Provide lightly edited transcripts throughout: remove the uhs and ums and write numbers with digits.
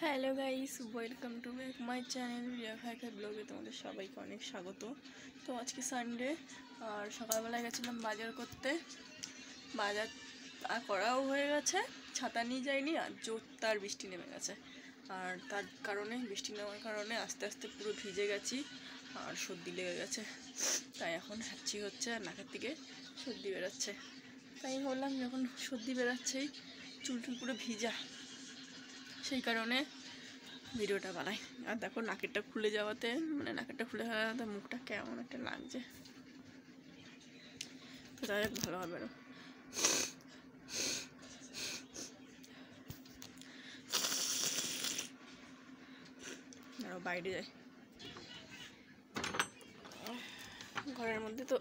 Hello guys, welcome to back my channel Riya খাই ব্লগে তোমাদের সবাইকে অনেক স্বাগত। তো আজকে সানডে আর সকালবেলায় গেছিলাম বাজার করতে। বাজার আর করাও হয়ে গেছে, ছাতা নিয়ে যাইনি আর জোরদার বৃষ্টি নেমে গেছে। আর তার কারণে বৃষ্টি নেওয়ার কারণে আস্তে আস্তে পুরো ভিজে গেছি আর সর্দি লেগে গেছে। তাই এখন হাঁচি হচ্ছে আর নাকের থেকে সর্দি বেরোচ্ছে। তাই বললাম যখন সর্দি বেরোচ্ছেই চুল পুরো ভিজা, সেই কারণে ভিডিওটা বানাই। আর দেখো নাকেরটা খুলে যাওয়াতে নাকেরটা খুলে যাওয়াতে মুখটা কেমন একটা লাগছে। তো যাই হোক, ভালো হবে না। আরও বাইরে যাই, ঘরের মধ্যে তো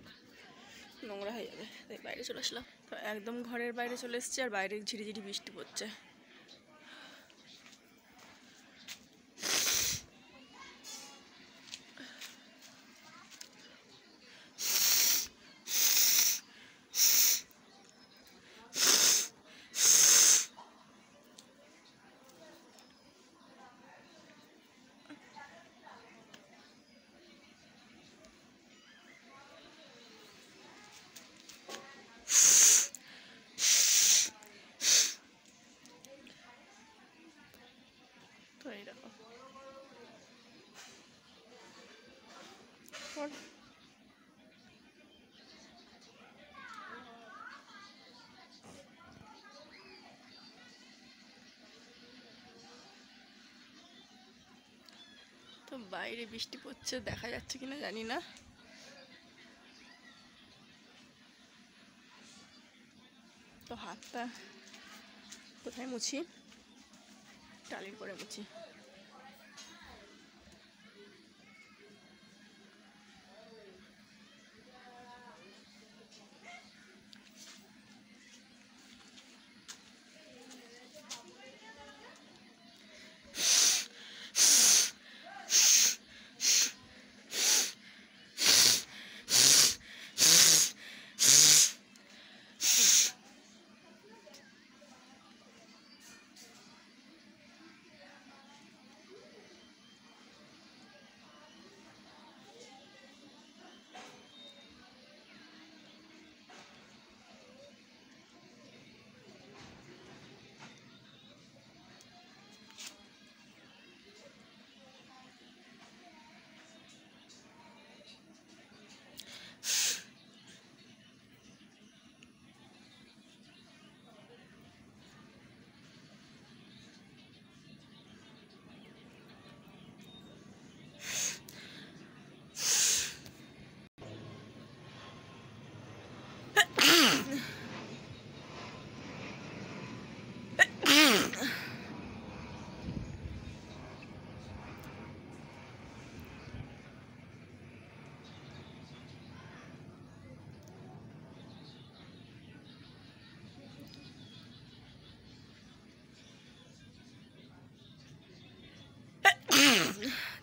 নোংরা হয়ে যাবে, তাই বাইরে চলে আসলাম। তো একদম ঘরের বাইরে চলে এসেছি আর বাইরে ঝিরিঝিরি বৃষ্টি পড়ছে। তো এই দেখো, তো বাইরে বৃষ্টি পড়ছে, দেখা যাচ্ছে কিনা জানি না। তো হাতটা কোথায় মুছি? টালির পরে মুছি।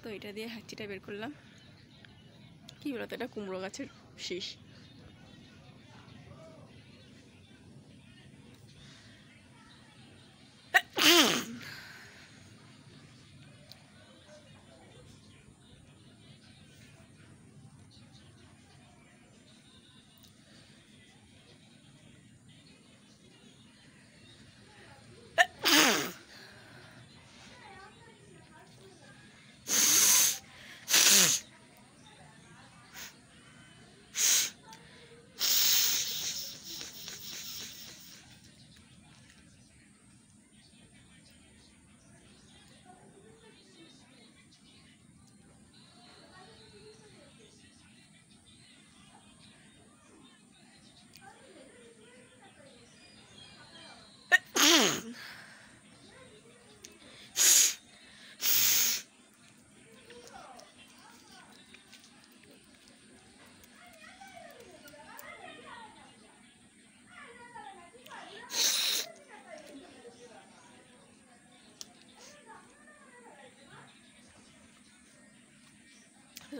তো এটা দিয়ে হাঁচিটা বের করলাম। কি বলতো, এটা কুমড়ো গাছের শীষ।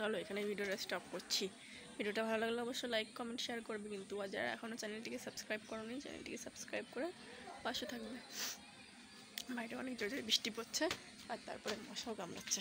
চলো এখানে ভিডিওটা স্টপ করছি। ভিডিওটা ভালো লাগলে অবশ্যই লাইক কমেন্ট শেয়ার করবে, কিন্তু যারা এখনও চ্যানেলটিকে সাবস্ক্রাইব করোনি চ্যানেলটিকে সাবস্ক্রাইব করে পাশে থাকবে। বাইরে অনেক জোরে জোরে বৃষ্টি পড়ছে আর তারপরে মশাও কামড়াচ্ছে।